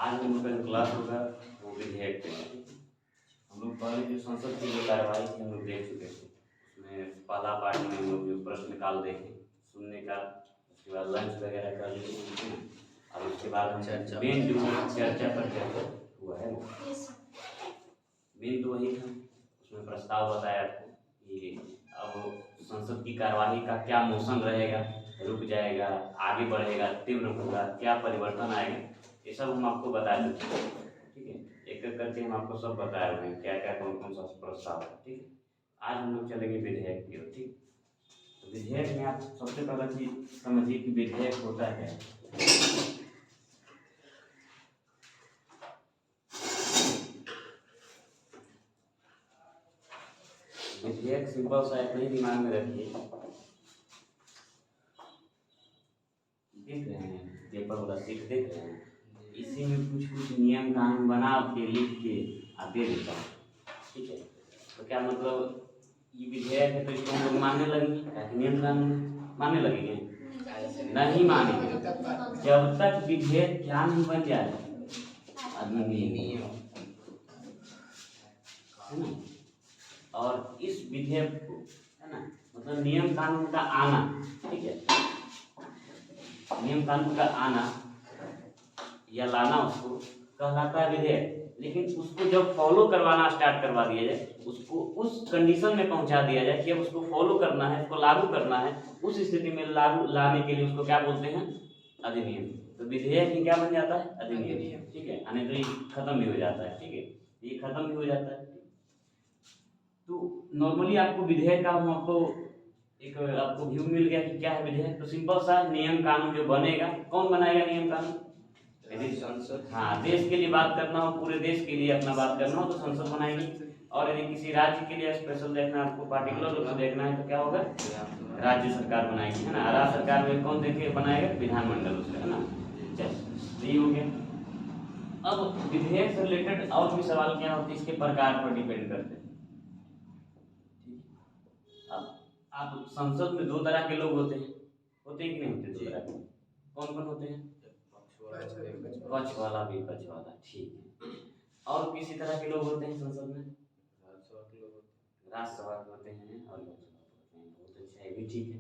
आज हम लोग का जो क्लास होगा वो विधेयक पे है। हम लोग पहले जो संसद की जो कार्यवाही थी हम लोग देख चुके थे, उसमें पहला पार्ट में हम लोग जो प्रश्न काल देखे, सुनने का, उसके बाद लंच वगैरह कर लिए और उसके बाद हम मेन जो चर्चा पर चर्चा हुआ है मेन तो वही था। उसमें प्रस्ताव बताया था कि अब संसद की कार्यवाही का क्या मोशन रहेगा, रुक जाएगा, आगे बढ़ेगा, तीव्र होगा, क्या परिवर्तन आएगा, ये सब हम आपको बता चुके हैं। ठीक है, एक एक करके हम आपको सब बताए हुए हैं क्या क्या कौन कौन सा प्रस्ताव है। ठीक है, आज हम लोग चलेंगे विधेयक की ओर। ठीक, तो विधेयक में आप सबसे पहला चीज समझिए कि विधेयक होता है। विधेयक सिंपल सा एक नहीं दिमाग में रखिए, देख रहे हैं पेपर वाला सीट देख रहे हैं, इसी में कुछ कुछ नियम कानून बना के लिख के आप दे देता हूँ। ठीक है, तो क्या मतलब ये विधेयक है तो इसको हम लोग मानने लगेंगे, क्या नियम कानून मानने लगेंगे? नहीं मानेंगे जब तक विधेयक क्या नहीं बन जाए, अधिनियम है ना। और इस विधेयक को है ना, मतलब नियम कानून का आना, ठीक है, नियम कानून का आना या लाना उसको कहलाता है विधेयक। लेकिन उसको जब फॉलो करवाना स्टार्ट करवा दिया जाए, उसको उस कंडीशन में पहुंचा दिया जाए कि अब उसको फॉलो करना है, उसको लागू करना है, उस स्थिति में लागू लाने के लिए उसको क्या बोलते हैं? अधिनियम। तो विधेयक ही क्या बन जाता है? अधिनियम। ठीक है, यानी तो ये खत्म भी हो जाता है। ठीक है, ये खत्म भी हो जाता है। तो नॉर्मली आपको विधेयक का हम आपको एक आपको व्यू मिल गया कि क्या है विधेयक। तो सिंपल सा नियम कानून जो बनेगा, कौन बनाएगा नियम कानून? यदि संसद, हाँ, देश के लिए बात करना हो, पूरे देश के लिए अपना बात करना हो तो संसद बनाएगी। और यदि किसी राज्य के लिए स्पेशल देखना है, आपको पार्टिकुलर रूप से देखना है तो क्या होगा? राज्य सरकार बनाएगी, है ना। राज्य सरकार में कौन देखे बनाएगा? विधानमंडल उसका, है ना। चल, यही हो गया। अब विधेयक से रिलेटेड और भी सवाल क्या होते हैं, इसके प्रकार पर डिपेंड करते हैं। अब आप संसद में दो तरह के लोग होते हैं, होते हैं कि नहीं होते? दो तरह के कौन कौन होते हैं? पक्ष वाला, विपक्ष वाला। ठीक है, और किसी तरह के लोग होते हैं संसद में? राज्यसभा के होते हैं और लोकसभा के होते हैं। बहुत अच्छा, ये भी ठीक है।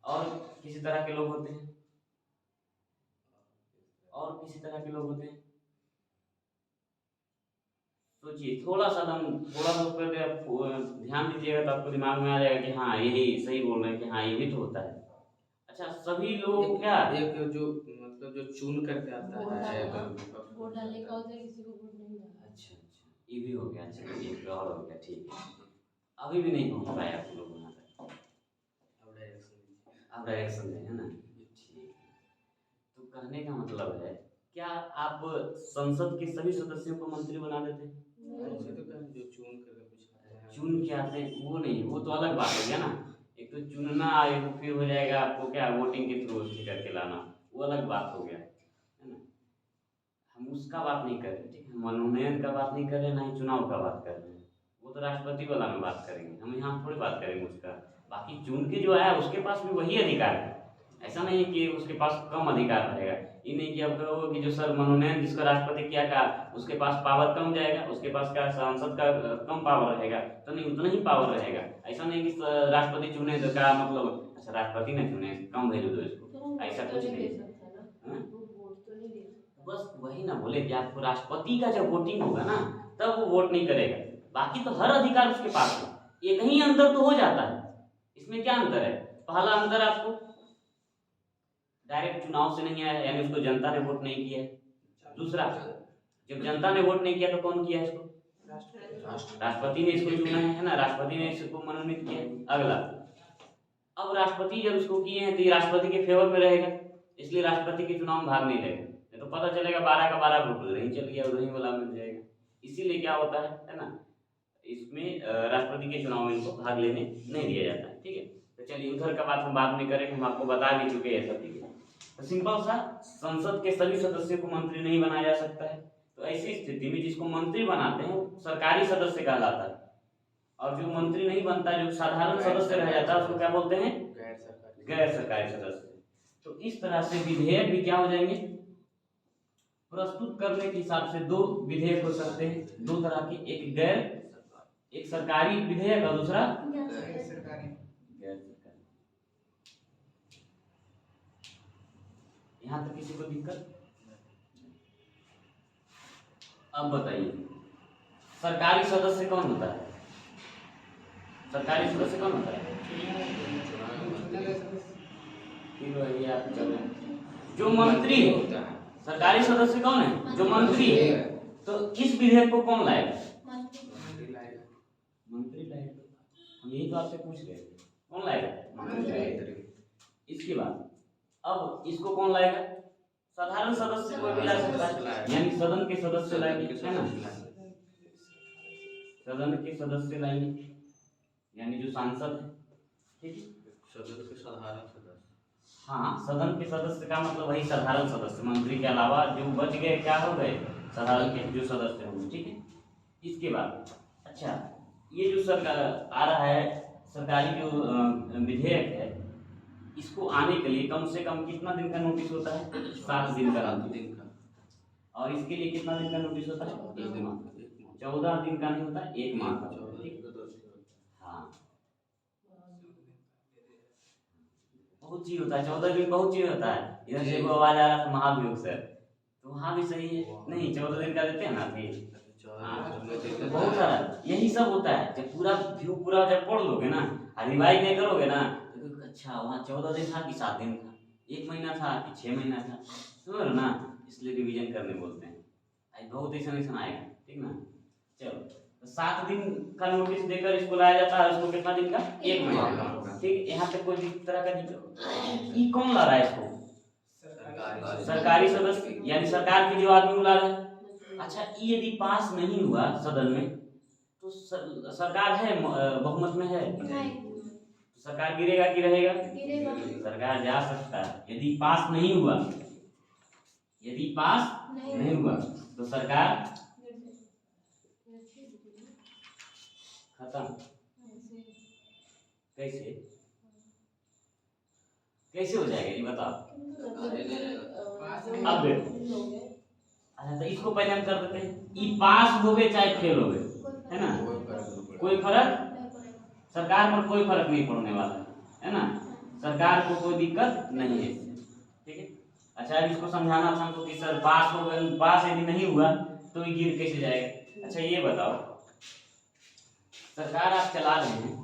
और किसी तरह के लोग होते हैं? और किसी तरह के लोग होते हैं? सोचिए थोड़ा सा उस पर ध्यान दीजिएगा तो आपको दिमाग में आ जाएगा कि हाँ यही सही बोल रहे हैं कि हाँ ये भी तो होता है। अच्छा, सभी लोग क्या एक जो मतलब जो चुन करके आता है, वोट डालने का होता है, किसी को वोट नहीं डालना। अच्छा अच्छा, ये भी हो गया। अच्छा, एक और हो गया। ठीक है, अभी भी नहीं पहुंच पाए आप लोग वहाँ तक। अब डायरेक्शन दें, है ना। ठीक है, तो कहने का मतलब है क्या आप संसद के सभी सदस्यों को मंत्री बना देते हैं? जो चुन करके कुछ चुन के आते हैं वो नहीं, वो तो अलग बात हो गया ना। एक तो चुनना, एक फिर हो जाएगा आपको क्या वोटिंग के थ्रू उससे करके लाना, वो अलग बात हो गया, है ना। हम उसका बात नहीं कर रहे, ठीक है, मनोनयन का बात नहीं कर रहे, ना ही चुनाव का बात कर रहे हैं। वो तो राष्ट्रपति वाला में बात करेंगे, हम यहाँ थोड़ी बात करेंगे उसका। बाकी चुन के जो आया उसके पास भी वही अधिकार है। ऐसा नहीं है कि उसके पास कम अधिकार रहेगा। ये नहीं कि अब कहो कि जो सर मनोनयन जिसका राष्ट्रपति किया का उसके पास पावर कम जाएगा, उसके पास क्या सांसद का कम पावर रहेगा, तो नहीं, उतना ही पावर रहेगा। ऐसा नहीं कि राष्ट्रपति चुने तो क्या मतलब अच्छा राष्ट्रपति ने चुने कम वैल्यू दो इसको, ऐसा कुछ नहीं। बस वही ना बोले कि आपको राष्ट्रपति का जब वोटिंग होगा ना तब वो वोट नहीं करेगा, बाकी तो हर अधिकार उसके पास है। एक ही अंतर तो हो जाता है। इसमें क्या अंतर है? पहला अंतर आपको डायरेक्ट चुनाव से नहीं आया, यानी उसको जनता ने वोट नहीं किया है। दूसरा, जब जनता ने वोट नहीं किया तो कौन किया इसको? राष्ट्रपति ने इसको चुना है ना, राष्ट्रपति ने इसको मनोनीत किया है। अगला, अब राष्ट्रपति जब उसको किए हैं तो ये राष्ट्रपति के फेवर में रहेगा, इसलिए राष्ट्रपति के चुनाव में भाग नहीं लेगा। तो पता चलेगा 12 का 12 वोट उधर ही चल गया, उधर ही वाला मिल जाएगा। इसीलिए क्या होता है ना, इसमें राष्ट्रपति के चुनाव में इनको भाग लेने नहीं दिया जाता है। ठीक है, तो चलिए उधर का बात हम बाद में करेंगे, हम आपको बता भी चुके हैं सब चीजें। तो सिंपल सा, संसद के सभी सदस्यों को मंत्री नहीं बनाया जा सकता है। तो ऐसी स्थिति में जिसको मंत्री बनाते हैं वो सरकारी सदस्य कहलाता है, और जो मंत्री नहीं बनता, जो साधारण सदस्य रह जाता है उसको क्या बोलते हैं? गैर सरकारी सदस्य। तो इस तरह से विधेयक भी क्या हो जाएंगे? प्रस्तुत करने के हिसाब से दो विधेयक हो सकते हैं, दो तरह के, एक सरकारी विधेयक और दूसरा गैर सरकारी। यहाँ तक किसी को दिक्कत? अब बताइए, सरकारी सदस्य कौन होता है? सरकारी सदस्य कौन होता है? फिर वही आप चले, जो मंत्री है। सरकारी सदस्य कौन है? जो मंत्री है। तो इस विधेयक को कौन लाएगा? मंत्री लाएगा। हम यही तो आपसे पूछ रहे थे, कौन लाएगा? मंत्री लाएगा। इसके बाद अब इसको कौन लाएगा? साधारण सदस्य कोई भी ला सकता है, यानी सदन के सदस्य लाएंगे, है ना? सदन के सदस्य लाएंगे, यानी जो सांसद है, ठीक है? सदन के साधारण सदस्य। हाँ, सदन के सदस्य का मतलब वही साधारण सदस्य, मंत्री के अलावा जो बच गए क्या हो गए? साधारण के जो सदस्य होंगे, ठीक है? इसके बाद अच्छा, ये जो सरकार आ रहा है, सरकारी जो विधेयक है, इसको आने के लिए कम से कम कितना दिन का नोटिस होता है? 7 दिन का नोटिस। और इसके लिए कितना दिन का नोटिस होता है? 1 माह। 14 दिन का नहीं होता, 1 माह का। हाँ, बहुत चीज होता है, 14 दिन बहुत चीज होता है। इधर से वो आवाज आ रहा था महाभियोग सर, तो वहाँ भी सही है नहीं? 14 दिन का देते हैं ना फिर। बहुत सारा यही सब होता है। जब पूरा व्यू पूरा जब पढ़ लोगे ना, रिवाइज नहीं करोगे ना, तो अच्छा वहाँ 14 दिन था कि 7 दिन था, 1 महीना था कि 6 महीना था, समझ लो ना? इसलिए रिवीजन करने बोलते हैं। आज बहुत ऐसा आएगा, ठीक ना? चलो, तो 7 दिन का नोटिस देकर इसको लाया जाता है। उसको कितना दिन का? 1 महीना का, ठीक। यहाँ पे कोई तरह का दिक्कत? ये कौन ला रहा है इसको? सरकारी सदस्य, यानी सरकार के जो आदमी ला रहा है। अच्छा, ये यदि पास नहीं हुआ सदन में, तो सरकार है बहुमत में है, तो सरकार गिरेगा कि रहेगा? सरकार जा सकता है। यदि पास नहीं हुआ, यदि पास नहीं हुआ तो सरकार खत्म। कैसे हो जाएगा ये बताओ? अब देखो, अच्छा तो इसको पहले हम कर देते हैं, ये पास हो गए चाहे फेल हो गए, है ना? कोई फर्क, सरकार पर कोई फर्क नहीं पड़ने वाला है ना? सरकार को कोई दिक्कत नहीं है, ठीक है? अच्छा, अब इसको समझाना था हमको कि सर पास हो गए, पास यदि नहीं हुआ तो ये गिर कैसे जाएगा? अच्छा ये बताओ, सरकार आप चला रहे हैं,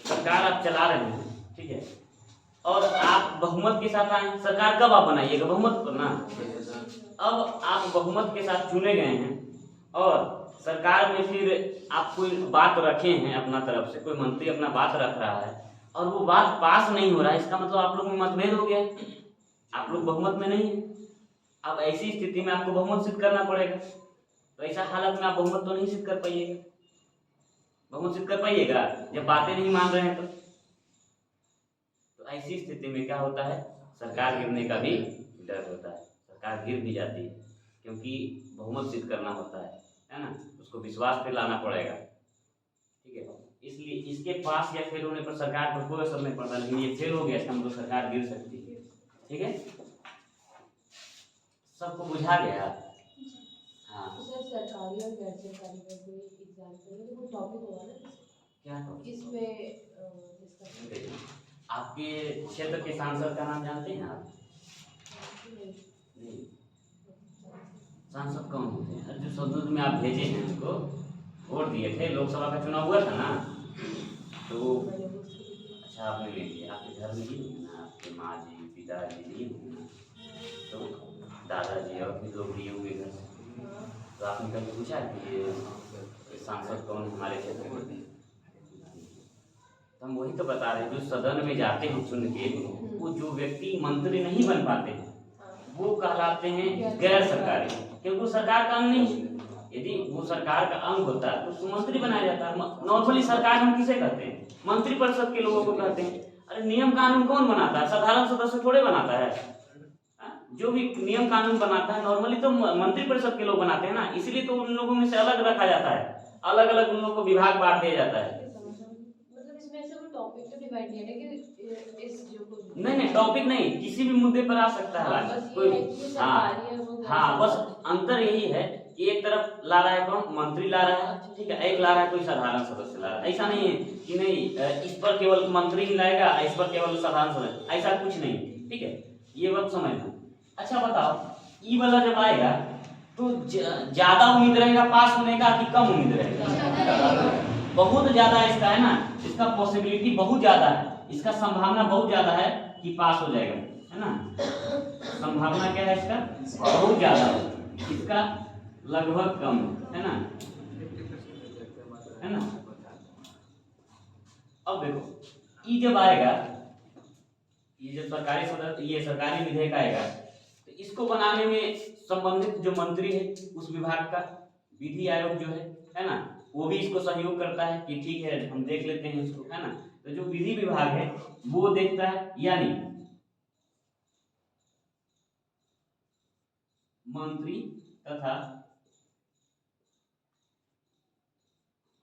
सरकार आप चला रहे हैं, ठीक है? और आप बहुमत के साथ आए। सरकार कब आप बनाइएगा? बहुमत पर ना। अब आप बहुमत के साथ चुने गए हैं और सरकार में फिर आप कोई बात रखे हैं अपना तरफ से, कोई मंत्री अपना बात रख रहा है और वो बात पास नहीं हो रहा है, इसका मतलब आप लोग में मतभेद हो गया, आप लोग बहुमत में नहीं है। अब ऐसी स्थिति में आपको बहुमत सिद्ध करना पड़ेगा। तो ऐसा हालत में आप बहुमत तो नहीं सिद्ध कर पाइएगा। बहुमत सिद्ध कर पाइएगा जब बातें नहीं मान रहे हैं तो ऐसी स्थिति में क्या होता है? सरकार गिरने का भी डर होता है। सरकार गिर भी जाती है क्योंकि बहुमत सिद्ध करना होता है ना? उसको विश्वास पे लाना पड़ेगा, ठीक है? इसलिए इसके पास या फेल होने पर सरकार पर कोई असर नहीं पड़ता, लेकिन ये फेल हो गया इसका मतलब सरकार गिर सकती है, ठीक है? सबको बुझा गया? हाँ, सर सरकारी और गैर सरकारी का कोई एग्जांपल है, कोई टॉपिक होगा ना क्या टॉपिक? इसमें डिस्कस। आपके क्षेत्र के सांसद का नाम जानते हैं आप? नहीं। सांसद कौन होते हैं? जो सदन में आप भेजे हैं, उनको वोट दिए थे, लोकसभा का चुनाव हुआ था ना, तो अच्छा आपने ले लिया, आपके घर में ही ना, आपके माँ जी पिताजी नहीं है ना, तो दादाजी और भी लोग लिए हुए घर से, तो आपने कभी पूछा कि ये सांसद कौन हमारे क्षेत्र में? तो हम वही तो बता रहे हैं, जो सदन में जाते हैं चुन के, वो जो व्यक्ति मंत्री नहीं बन पाते हैं वो कहलाते हैं गैर सरकारी, क्योंकि वो सरकार का अंग नहीं है। यदि वो सरकार का अंग होता है तो उसको मंत्री बनाया जाता है। नॉर्मली सरकार हम किसे कहते हैं? मंत्री परिषद के लोगों को कहते हैं। अरे नियम कानून कौन बनाता है? साधारण सदस्य थोड़े बनाता है। जो भी नियम कानून बनाता है नॉर्मली तो मंत्री परिषद के लोग बनाते हैं ना, इसलिए तो उन लोगों में से अलग रखा जाता है, अलग अलग उन लोगों को विभाग बांट दिया जाता है। मतलब इसमें से कोई टॉपिक डिपेंड नहीं है कि इस जो को नहीं नहीं, टॉपिक नहीं, किसी भी मुद्दे पर आ सकता है बस ये कोई है भी। कि ये हाँ सरकारी है वो हाँ, बस अंतर यही है कि एक तरफ ला रहा है कौन, मंत्री ला रहा है, ठीक है, एक ला रहा है कोई साधारण सदस्य ला रहा है। ऐसा नहीं है कि नहीं इस पर केवल मंत्री ही लाएगा, इस पर केवल साधारण सदस्य, ऐसा कुछ नहीं, ठीक है, ये बात समझना। अच्छा बताओ, ई वाला जब आएगा तो ज्यादा उम्मीद रहेगा पास होने का कि कम उम्मीद रहेगा? बहुत ज्यादा इसका है ना, इसका पॉसिबिलिटी बहुत ज्यादा है, इसका संभावना बहुत ज्यादा है कि पास हो जाएगा, है ना। संभावना क्या है इसका? बहुत ज्यादा है, इसका लगभग कम है ना, है ना। अब देखो ये जब आएगा, ये जब सरकारी सदस्य, ये सरकारी विधेयक आएगा तो इसको बनाने में संबंधित जो मंत्री है उस विभाग का, विधि आयोग जो है ना, वो भी इसको सहयोग करता है कि ठीक है हम देख लेते हैं इसको, है ना। तो जो विधि विभाग है वो देखता है, यानी मंत्री तथा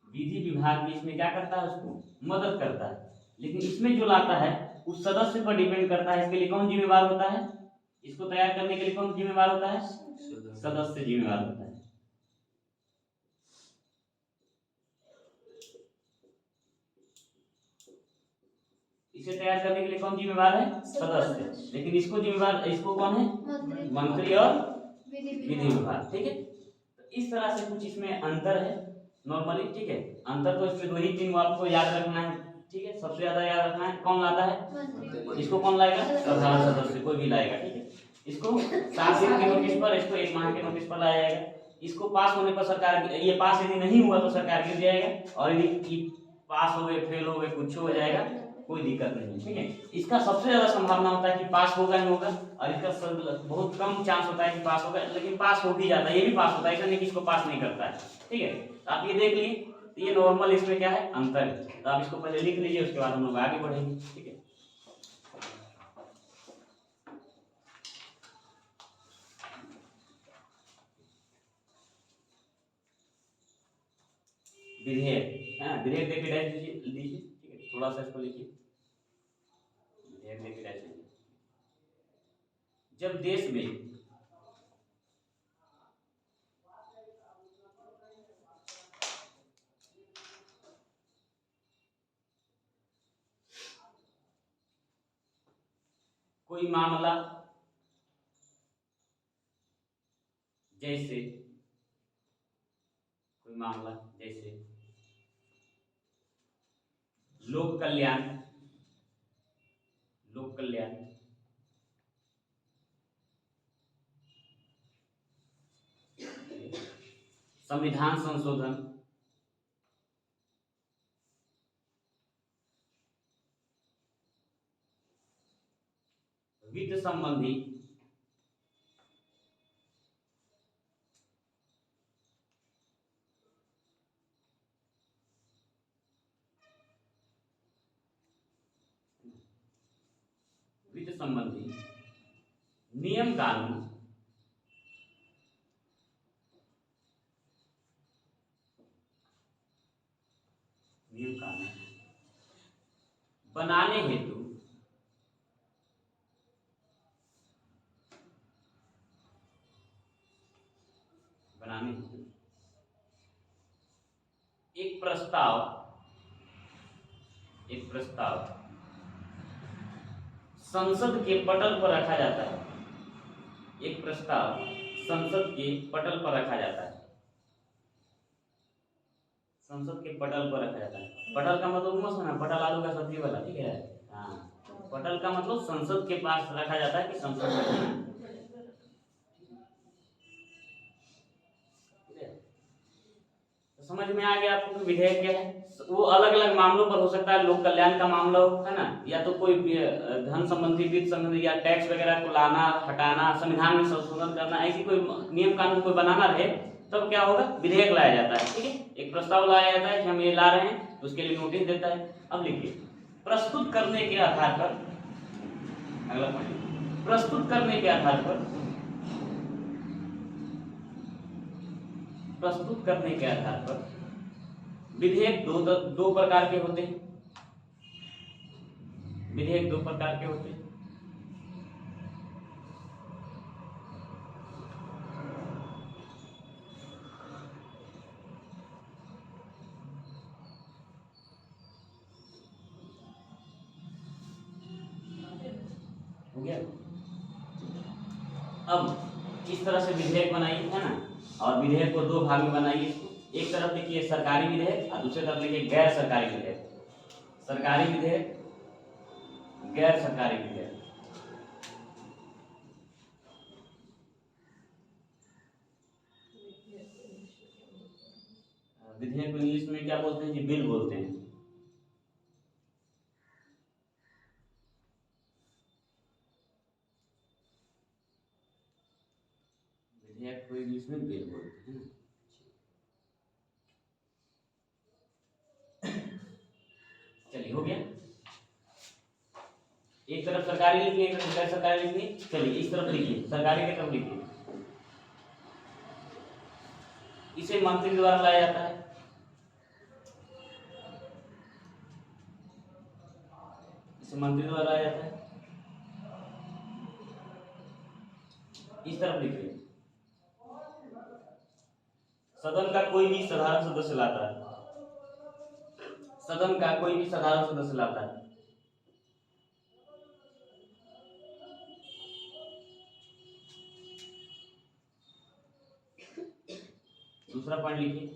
विधि विभाग भी इसमें क्या करता है, उसको मदद करता है। लेकिन इसमें जो लाता है उस सदस्य पर डिपेंड करता है, इसके लिए कौन जिम्मेवार होता है, इसको तैयार करने के लिए कौन जिम्मेवार होता है? सदस्य जिम्मेवार होता है। इसे तैयार करने के लिए कौन जिम्मेवार है? सदस्य। लेकिन इसको जिम्मेवार, इसको कौन है? मंत्री और विधि विभाग, ठीक है। तो इस तरह से कुछ इसमें अंतर है नॉर्मली, ठीक है। अंतर तो इसमें 2 ही 3 आपको याद रखना है, ठीक है। सबसे ज्यादा याद रखना है कौन लाता है, इसको कौन लाएगा? साधारण सदस्य कोई भी लाएगा, ठीक है। इसको 7 दिन के नोटिस पर, इसको 1 माह के नोटिस पर लाया जाएगा। इसको पास होने पर सरकार, ये पास यदि नहीं हुआ तो सरकार गिर जाएगा, और यदि पास हो गए, फेल हो गए, कुछ हो जाएगा, कोई दिक्कत नहीं है, ठीक है। इसका सबसे ज्यादा संभावना होता है कि पास होगा ही होगा, और इसका बहुत कम चांस होता है कि पास होगा, लेकिन पास हो भी जाता है, ये भी पास होता है, ऐसा नहीं कि इसको पास नहीं करता है, ठीक है। तो आप ये देख लिए, तो ये नॉर्मल इसमें क्या है, अंतर है। तो आप इसको पहले लिख लीजिए, उसके बाद हम लोग आगे बढ़ेंगे, ठीक है। विधेयक, हाँ विधेयक देखिए, डैश लीजिए, ठीक है, थोड़ा सा इसको लिखिए, विधेयक देखिए डैश लीजिए। जब देश में कोई मामला, जैसे कोई मामला जैसे लोक कल्याण, लोक कल्याण, संविधान संशोधन, वित्त संबंधी, वित्त संबंधी नियम कानून बनाने हेतु एक प्रस्ताव संसद के पटल पर रखा जाता है, एक प्रस्ताव संसद के पटल पर रखा जाता है, संसद के पटल पर रखा जाता है। पटल का मतलब मत सुना, पटल आलू का सब्जी वाला, ठीक है। हाँ, पटल का मतलब संसद के पास रखा जाता है कि संसद में, समझ में आ गया आपको कि विधेयक क्या है। वो अलग अलग मामलों पर हो सकता है, लोक कल्याण का मामला हो, है ना, या तो कोई धन संबंधी, वित्त संबंधी, या टैक्स वगैरह को लाना, हटाना, संविधान में संशोधन करना, ऐसी कोई नियम कानून कोई बनाना रहे, तब क्या होगा, विधेयक लाया जाता है, ठीक है। एक प्रस्ताव लाया जाता है कि हम ये ला रहे हैं, तो उसके लिए नोटिस देता है। अब लिखिए, प्रस्तुत करने के आधार पर, अगला पॉइंट, प्रस्तुत करने के आधार पर, प्रस्तुत करने के आधार पर विधेयक दो प्रकार के होते हैं। विधेयक दो प्रकार के होते हैं। हो गया। अब इस तरह से विधेयक बनाइए, है ना, और विधेयक को दो भाग में बनाइए। इसको एक तरफ लिखिए सरकारी विधेयक और दूसरी तरफ लिखिए गैर सरकारी विधेयक। सरकारी विधेयक, गैर सरकारी विधेयक। विधेयक को इंग्लिश में क्या बोलते हैं जी? बिल बोलते हैं। विधेयक को इंग्लिश में बिल बोलते हैं। चलिए, हो गया। एक तरफ सरकारी लिखिए, एक तरफ गैर सरकारी लिखिए। चलिए, इस तरफ लिखिए, सरकारी की तरफ लिखिए। इसे मंत्री द्वारा लाया जाता है। इसे मंत्री द्वारा लाया जाता है। इस तरफ लिखिए, सदन का कोई भी साधारण सदस्य लाता है। सदन का कोई भी साधारण सदस्य लाता है। दूसरा पॉइंट लिखिए,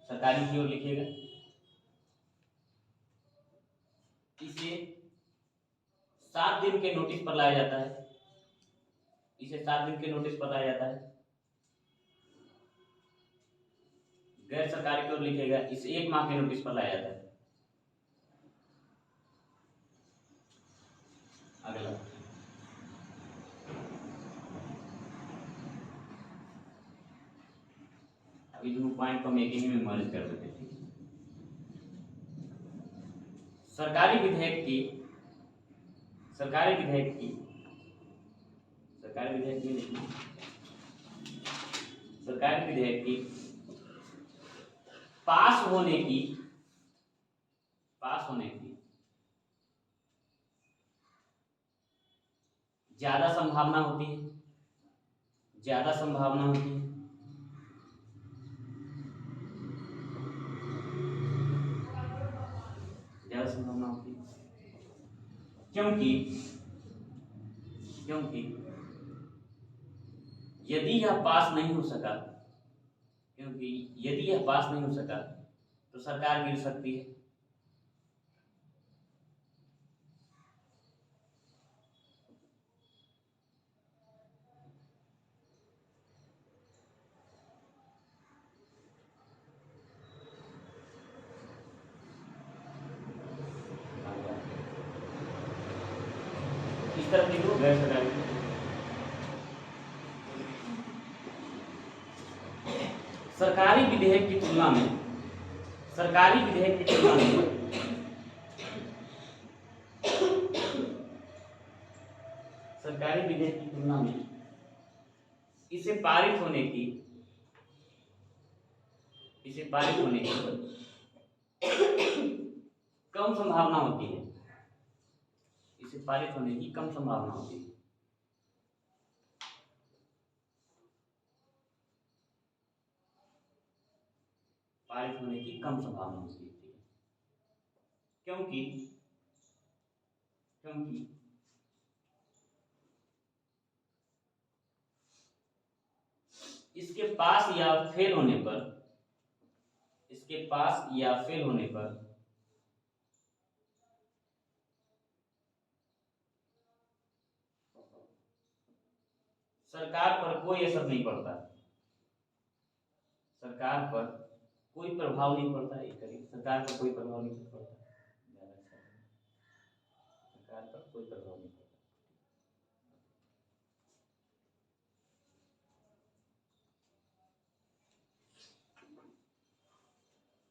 सरकारी की ओर लिखिएगा। इसे 7 दिन के नोटिस पर लाया जाता है। इसे 7 दिन के नोटिस पर लाया जाता है। गैर सरकारी की ओर लिखिएगा, इसे 1 माह के नोटिस पर लाया जाता है। अगला, अभी दोनों पॉइंट को हम एक ही में मर्ज कर देते हैं। सरकारी विधेयक की सरकारी विधेयक की लिखना। सरकारी विधेयक की पास होने की ज्यादा संभावना होती है। ज्यादा संभावना होती है। ज्यादा संभावना होती है क्योंकि यदि यह पास नहीं हो सका तो सरकार गिर सकती है। इस तरफ लिखो, गैर सरकारी। सरकारी विधेयक की तुलना में सरकारी विधेयक की तुलना में इसे पारित होने की कम संभावना होती है। इसे पारित होने की कम संभावना होती है। पारित होने की कम संभावना होती है क्योंकि इसके पास या फेल होने पर सरकार पर कोई असर नहीं पड़ता। सरकार पर कोई प्रभाव नहीं पड़ता। सरकार पर कोई प्रभाव नहीं पड़ता। सरकार पर कोई प्रभाव नहीं पड़ता।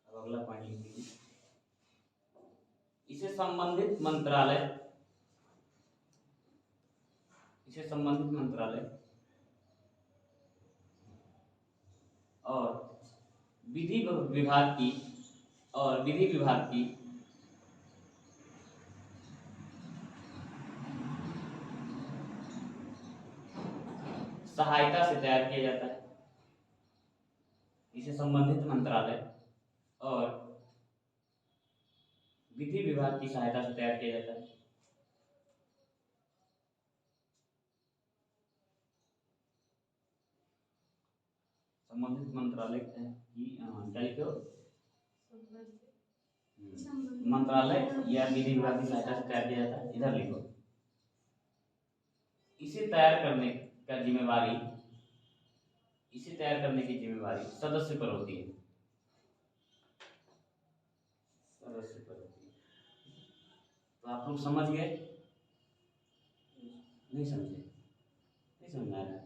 अब अगला पॉइंट लिख लीजिए, इसे संबंधित मंत्रालय और विधि विभाग की सहायता से तैयार किया जाता है। इसे संबंधित मंत्रालय और विधि विभाग की सहायता से तैयार किया जाता है। संबंधित मंत्रालय की क्या लिखे हो? मंत्रालय या विधि विभाग की सहायता से तैयार किया जाता है, इधर लिखो। इसे तैयार करने का जिम्मेवारी, इसे तैयार करने की जिम्मेवारी सदस्य पर होती है, सदस्य पर होती है। तो आप लोग समझ गए? नहीं समझे? नहीं समझ आ रहा?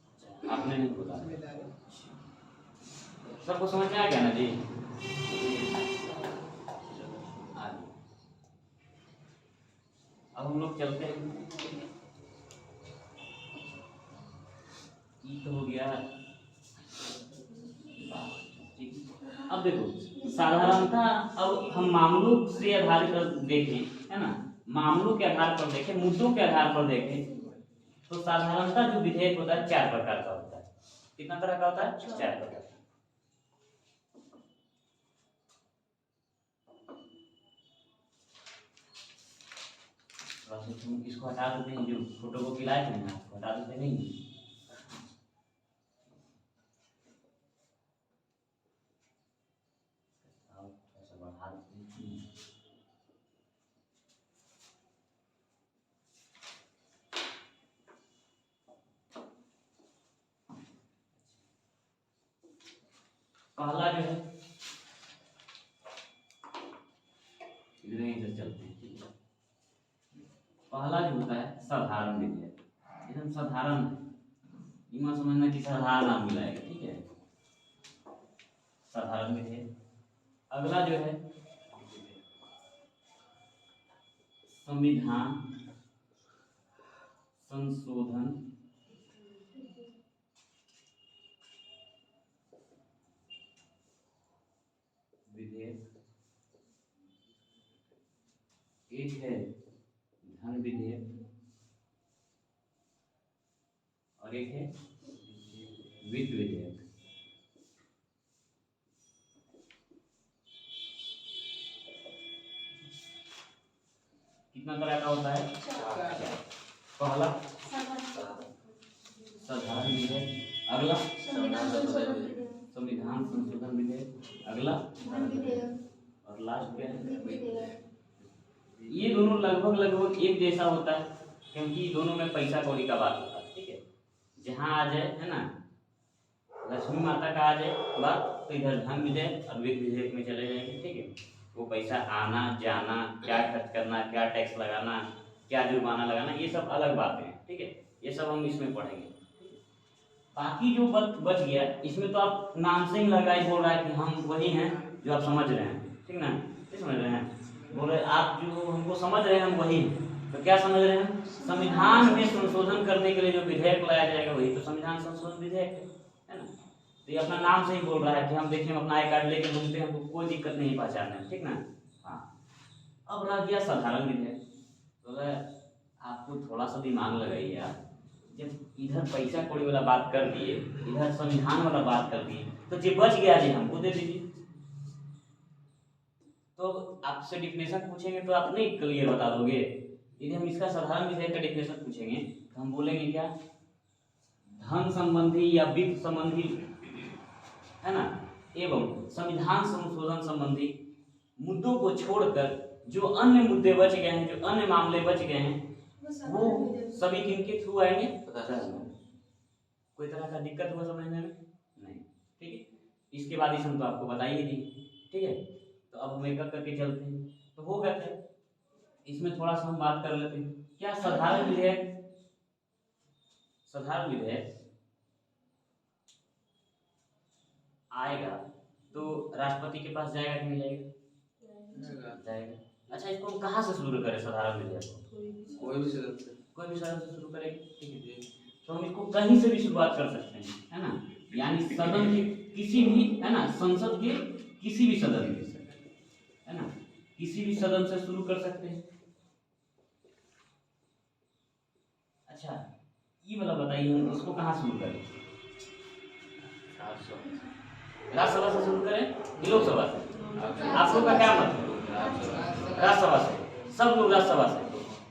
अच्छा, आपने नहीं बोला, सबको समझ में आ गया ना जी? अब हम लोग चलते हैं। तो हो गया। अब देखो साधारणतः अब हम मामलों से आधारित देखें, है ना, मामलों के आधार पर देखें, मुद्दों के आधार पर देखें, तो साधारणतः जो विधेयक होता है 4 प्रकार का होता है। कितना तरह का होता है? 4 प्रकार। इसको हटा देते हैं, जो फोटो को खिलाए थे ना, हटा देते नहीं। पहला जो है, इधर चलते हैं, ठीक है। पहला जो होता है साधारण विधेयक, एकदम साधारण, इमा समझना कि साधारण नाम मिलाएगा, ठीक है, साधारण विधेयक। अगला जो है संविधान संशोधन विधेयक। एक है धन विधेयक और एक है वित्त विधेयक। कितना तरह का होता है? 4। पहला साधारण विधेयक, अगला संविधान संशोधन विधेयक, अगला और लास्ट क्या है? ये दोनों लगभग एक जैसा होता है, क्योंकि दोनों में पैसा कौड़ी का बात होता है, ठीक है। जहाँ आ जाए, है ना, लक्ष्मी माता का आ जाए बात, तो इधर धन विधेयक और वित्त विधेयक में चले जाएंगे, ठीक है। वो पैसा आना जाना, क्या खर्च करना, क्या टैक्स लगाना, क्या जुर्माना लगाना, ये सब अलग बातें हैं, ठीक है। ये सब हम इसमें पढ़ेंगे। बाकी जो बच गया, इसमें तो आप नाम से ही लगाई बोल रहा है कि हम वही हैं जो आप समझ रहे हैं, ठीक ना? नहीं समझ रहे हैं? बोल रहे आप जो हमको समझ रहे हैं हम वही हैं। तो क्या समझ रहे हैं? संविधान में संशोधन करने के लिए जो विधेयक लाया जाएगा वही तो संविधान संशोधन विधेयक है ना। तो ये अपना नाम से ही बोल रहा है कि हम देखिए, हम अपना आई कार्ड लेके घूमते हैं, हमको कोई दिक्कत नहीं पहचानने में, ठीक ना? हाँ। अब रह गया साधारण विधेयक। तो आपको थोड़ा सा दिमाग लगाइए आप, जब इधर पैसा कौड़ी वाला बात कर दिए, इधर संविधान वाला बात कर दिए, तो जो बच गया जी हमको दे दीजिए। तो आपसे डिफिनेशन पूछेंगे तो आप नहीं क्लियर बता दोगे। यदि हम इसका साधारण विधेयक का डिफिनेशन पूछेंगे तो हम बोलेंगे क्या? धन संबंधी या वित्त संबंधी, है ना, एवं संविधान संशोधन संबंधी मुद्दों को छोड़कर जो अन्य मुद्दे बच गए हैं, जो अन्य मामले बच गए हैं, वो सभी किनके थ्रू आएंगे? कोई तरह का दिक्कत हुआ समझने में? नहीं, ठीक है। इसके बाद इस हम तो आपको बताइए दी, ठीक है। तो अब हम एक करके चलते हैं। तो हो गया थे, इसमें थोड़ा सा हम बात कर लेते हैं। क्या साधारण विधेयक, साधारण विधेयक आएगा तो राष्ट्रपति के पास जाएगा कि नहीं जाएगा? जाएगा। अच्छा, इसको हम कहाँ से शुरू करें साधारण विधेयक को? कोई भी सदन से शुरू करें, ठीक है। तो हम इसको कहीं से भी शुरुआत कर सकते हैं, है ना, यानी सदन के किसी भी, है ना, संसद के किसी भी सदन से, है ना, किसी भी सदन से शुरू कर सकते हैं। अच्छा, ये वाला बताइए, हम इसको कहाँ शुरू करें? 400 राज्यसभा से शुरू करें कि लोकसभा से? आप लोग का क्या मतलब? राज्यसभा से। सब लोग राज्यसभा से,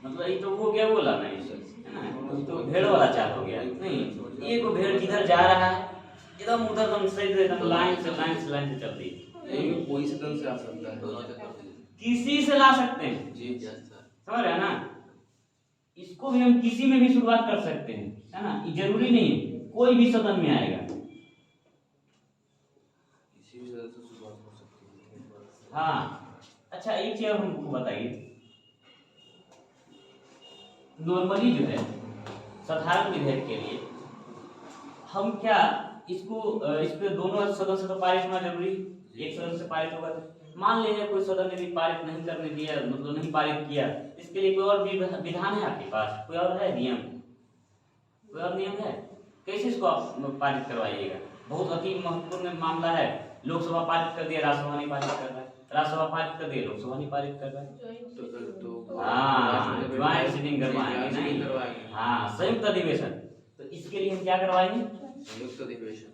मतलब ये तो वो क्या बोला नहीं, है ना? तो भेड़ वाला चाल हो गया। नहीं, एक भेड़ जिधर जा रहा है एकदम उधर एकदम सही एकदम लाइन से चल रही है। ये कोई सदन से आ सकता है, दोनों से कर दीजिए। किसी से ला सकते हैं, जी सर। समझ रहे हैं ना? इसको भी हम किसी में भी शुरुआत कर सकते हैं, है ना? ये जरूरी नहीं है कोई भी सदन में आएगा। किसी भी सदन से शुरुआत हो सकती है। हाँ, अच्छा एक चीज हमको बताइए, नॉर्मली जो है साधारण विधेयक के लिए हम क्या इसको इस पे दोनों सदन से तो पारित होना जरूरी, एक सदन से पारित होगा तो मान लीजिए कोई सदन ने भी पारित नहीं करने दिया, मतलब नहीं पारित किया, इसके लिए कोई और भी विधान है आपके पास? कोई और है नियम? कोई और नियम है? कैसे इसको आप पारित करवाइएगा? बहुत अति महत्वपूर्ण मामला है, लोकसभा पारित कर दिया, राज्यसभा नहीं पारित कर रहा है, राज्यसभा पारित कर दिया, लोकसभा नहीं पारित कर रहा है। हाँ, ज्वाइंट सिटिंग करवाएंगे नहीं, हाँ संयुक्त अधिवेशन। तो इसके लिए हम क्या करवाएंगे? संयुक्त अधिवेशन।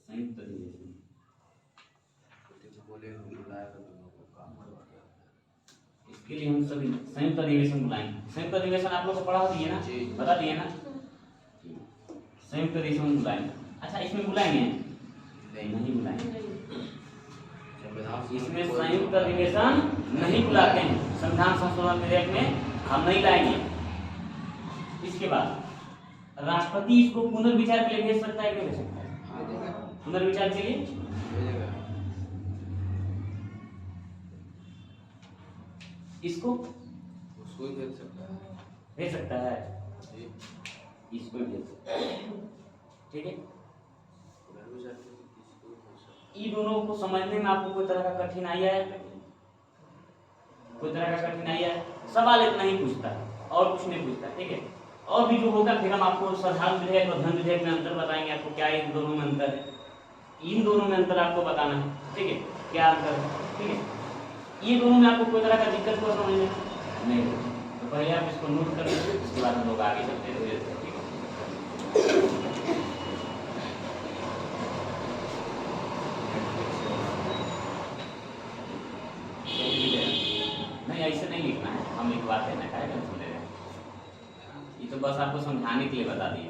संयुक्त अधिवेशन इसके लिए हम सभी संयुक्त अधिवेशन बुलाएंगे। संयुक्त अधिवेशन आप लोग को पढ़ा दिए ना, बता दिए ना? संयुक्त अधिवेशन बुलाएंगे। अच्छा इसमें बुलाएंगे? नहीं बुलाएंगे। इसमें संयुक्त अधिवेशन नहीं बुलाते हैं, संविधान संशोधन विधेयक में हम नहीं लाएंगे। इसके बाद राष्ट्रपति इसको पुनर्विचार के लिए भेज सकता है कि नहीं भेज सकता है? पुनर्विचार के लिए इसको उसको ही भेज सकता है। भेज सकता है, जी इसको भी भेज सकता है, ठीक है? इन दोनों को समझने में आपको कोई तरह का कठिनाई है? कोई तरह का कठिनाई है? सवाल इतना ही पूछता है और कुछ नहीं पूछता, ठीक है? और भी जो होगा फिर हम आपको साधारण विधेयक और धन विधेयक में अंतर बताएंगे, आपको क्या इन दोनों में अंतर है, इन दोनों में अंतर आपको बताना है, ठीक है? क्या अंतर है, ठीक है? ये दोनों में आपको कोई तरह का दिक्कत को समझने नहीं हो, तो पहले आप इसको नोट कर लीजिए, उसके बाद हम लोग आगे चलते हैं, ठीक है? नहीं ऐसे नहीं लिखना है, हम लिखवाते हैं ना, क्या टेंशन ले रहे हैं? ये तो बस आपको समझाने के लिए बता दिए,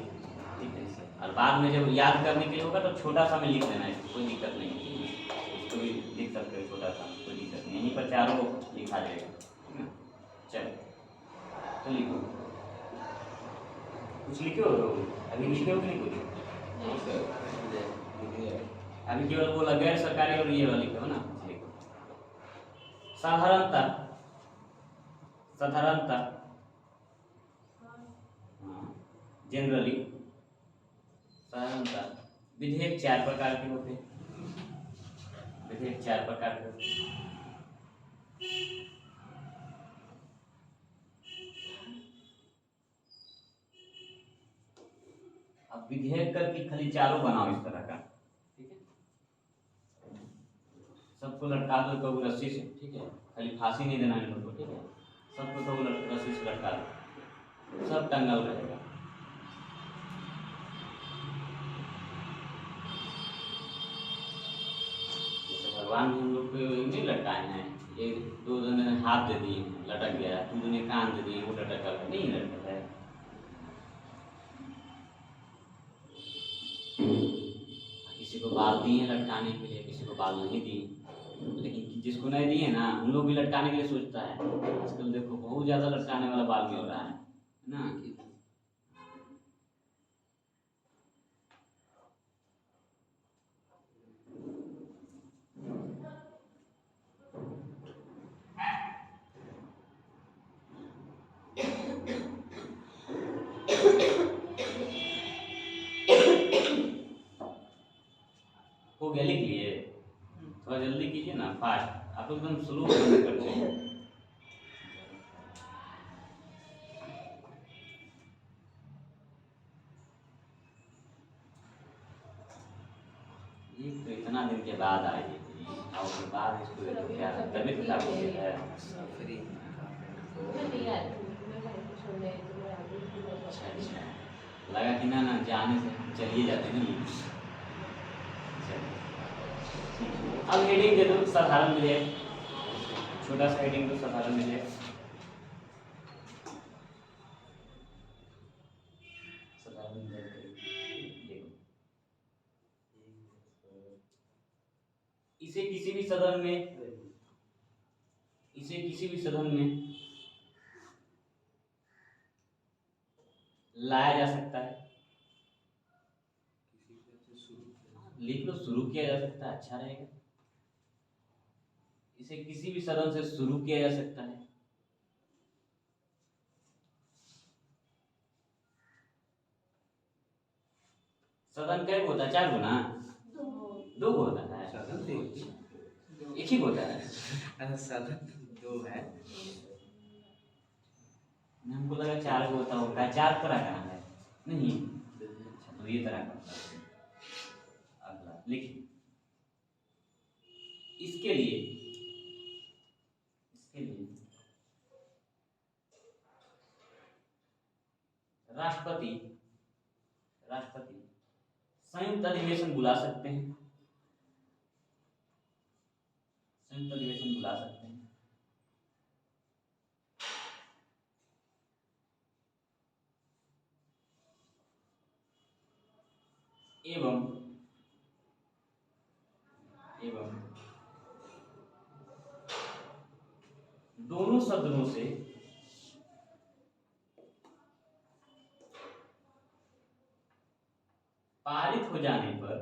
ठीक है? और बाद में जब याद करने के लिए होगा तो छोटा सा में लिख देना है, कोई दिक्कत नहीं है। इसको भी लिख सकते हो छोटा सा, कोई दिक्कत नहीं, यहीं पर चारों लिखा जाएगा, ठीक है? चलो तो लिखो, कुछ लिखे हो अभी, लिखे हो कि नहीं कुछ? अभी केवल बोला गैर सरकारी और ये वाला लिखे हो ना, लिखो। साधारणता, साधारणता जनरली साधारणता विधेयक 4 प्रकार के होते हैं, विधेयक 4 प्रकार के होते हैं। अब विधेयक करके खाली चारों बनाओ इस तरह का, ठीक है? सबको लटका दो कबूल रस्सी से, ठीक है? खाली फांसी नहीं देना इन लोगों को, ठीक है? सबको कबूल रस्सी से लटका दो, सब टंगल रहेगा। भगवान हम लोग को नहीं लटकाए हैं, एक दो जन ने हाथ दे दिए लटक गया, तुम ने कान दे दिए वो लटक गया, नहीं लटक है। किसी को बाल दिए लटकाने के लिए, किसी को बाल नहीं दिए, लेकिन जिसको नहीं दिए ना उन लोग भी लटकाने के लिए सोचता है। आजकल देखो बहुत ज्यादा लटकाने वाला बाल भी हो रहा है ना। हो गया, लिख लिए? थोड़ा जल्दी कीजिए ना, फास्ट, आप एकदम स्लो करते हैं। ये तो इतना दिन के बाद आई थी और उसके बाद इसको क्या तबीयत खराब हो गया है। सुनने तो मैं आगे भी बहुत अच्छा अच्छा, लगा कि ना जाने से हम चलिए जाते हैं ना। चलिए। अब हेडिंग दे दो साधारण विधेयक, छोटा सा हेडिंग दो साधारण विधेयक। साधारण विधेयक देखो, इसे किसी भी सदन में लाया जा सकता है। लिख लो, शुरू किया जा सकता है, अच्छा रहेगा। इसे किसी भी सदन से शुरू किया जा सकता है। सदन कई होता है? 4 गुना, 2 होता है, साधन तो एक ही होता है। साधन 2 है। हमको लगा 4 होता है, 4 तरह का है नहीं। अच्छा, तो ये तरह का होता है। अगला लिखिए, इसके लिए राष्ट्रपति संयुक्त अधिवेशन बुला सकते हैं। एवं दोनों सदनों से पारित हो जाने पर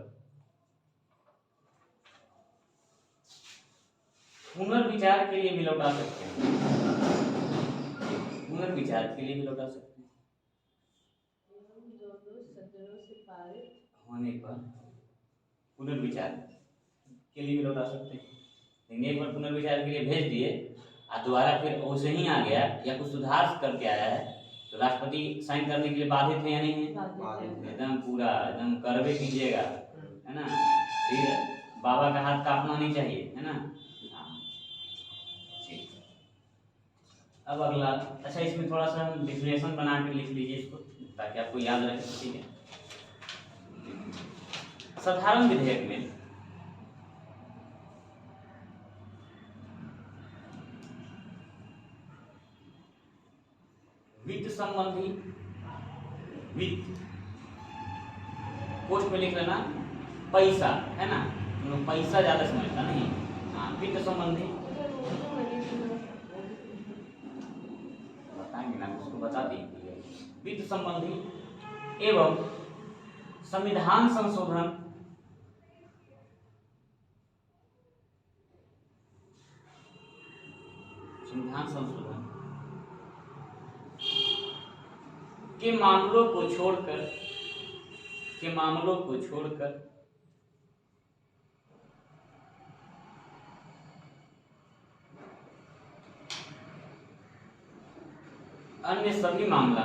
पुनर्विचार के लिए भी लौटा सकते हैं। दोनों सदनों से पारित होने पर पुनर्विचार के लिए भी लौटा सकते हैं। लेकिन एक बार पुनर्विचार के लिए भेज दिए और दोबारा फिर वैसे ही आ गया या कुछ सुधार करके आया है, तो राष्ट्रपति साइन करने के लिए बाधित है या नहीं है? एकदम पूरा एकदम करवे कीजिएगा, है ना। फिर बाबा का हाथ कांपना नहीं चाहिए, है ना। अब अगला, अच्छा इसमें थोड़ा सा हम डिफिनेशन बना के लिख लीजिए इसको, ताकि आपको याद रहे। ठीक है, साधारण विधेयक में वित्त संबंधी, वित्त पोस्ट में लिख लेना पैसा, है ना, पैसा ज्यादा समझता नहीं। हाँ, वित्त संबंधी बताएंगे ना, उसको बता देंगे। वित्त संबंधी एवं संविधान संशोधन के मामलों को छोड़कर अन्य सभी मामला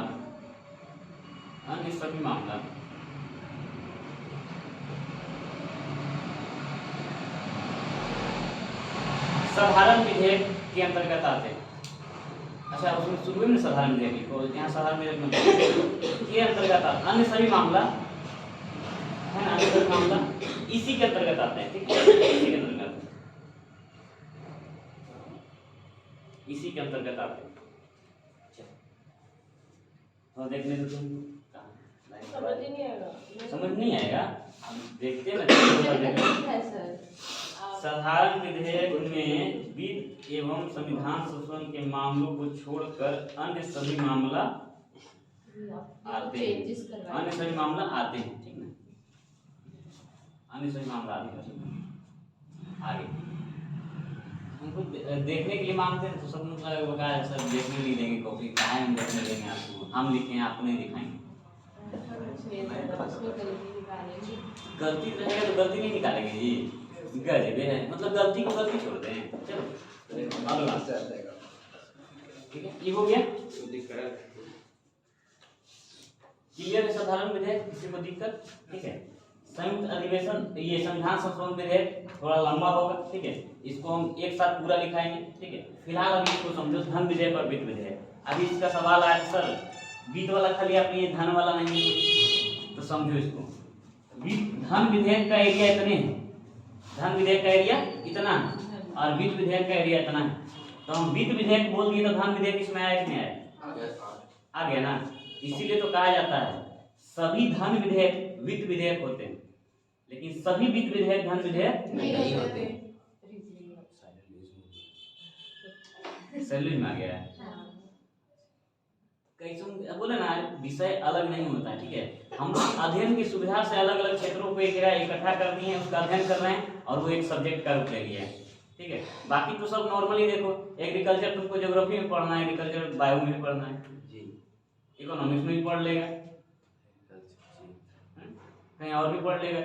साधारण विधेयक के अंतर्गत आते हैं। अच्छा, उसमें शुरू में साधारण विधेयक को यहाँ साधारण विधेयक के अंतर्गत आता, अन्य सभी मामला, है ना, अन्य सभी मामला इसी के अंतर्गत आते हैं। ठीक है, इसी के अंतर्गत आते हैं। तो देखने दो तुम, समझ नहीं आएगा, हम देखते हैं। साधारण विधेयक में वित्त एवं संविधान संशोधन के मामलों को छोड़कर अन्य सभी मामला आते हैं। ठीक ना, अन्य सभी मामला आते हैं। आगे हमको देखने के लिए मांगते हैं, तो सब मतलब बता सर देखने नहीं देंगे कॉपी, कहाँ हम देखने देंगे आपको, हम लिखें आपको नहीं दिखाएंगे। गलती रहेगा तो गलती नहीं निकालेंगे जी, गजबे है, मतलब गलती को गलती छोड़ दें। चलो ठीक है, ये हो गया क्लियर है। साधारण विधेयक, किसी को दिक्कत? ठीक है, संयुक्त अधिवेशन ये संविधान संशोधन विधेयक थोड़ा लंबा होगा, ठीक है, इसको हम एक साथ पूरा लिखाएंगे, ठीक है। फिलहाल अभी इसको समझो, धन विधेयक और वित्त विधेयक। अभी इसका सवाल आया सर वित्त वाला खाली आपने ये धन वाला नहीं, तो समझो इसको। धन विधेयक का एरिया इतने है, धन विधेयक का एरिया इतना है और वित्त विधेयक का एरिया इतना है। तो हम वित्त विधेयक बोल दिए तो धन विधेयक इसमें आया कि नहीं आया? आ गया ना। इसीलिए तो कहा जाता है सभी धन विधेयक वित्त विधेयक होते हैं, लेकिन सभी वित्त विधेयक धन विधेयक नहीं होते। सैलरी में आ गया है। कई बोले ना विषय अलग नहीं होता है, ठीक है। हम अध्ययन की सुविधा से अलग अलग क्षेत्रों को एक जगह इकट्ठा कर दिए हैं, उसका अध्ययन कर रहे हैं और वो एक सब्जेक्ट का रूप ले लिया है, ठीक है। बाकी तो सब नॉर्मली देखो, एग्रीकल्चर तुमको ज्योग्राफी में पढ़ना है, एग्रीकल्चर बायो में भी पढ़ना है जी, इकोनॉमिक्स में भी पढ़ लेगा, कहीं और भी पढ़ लेगा।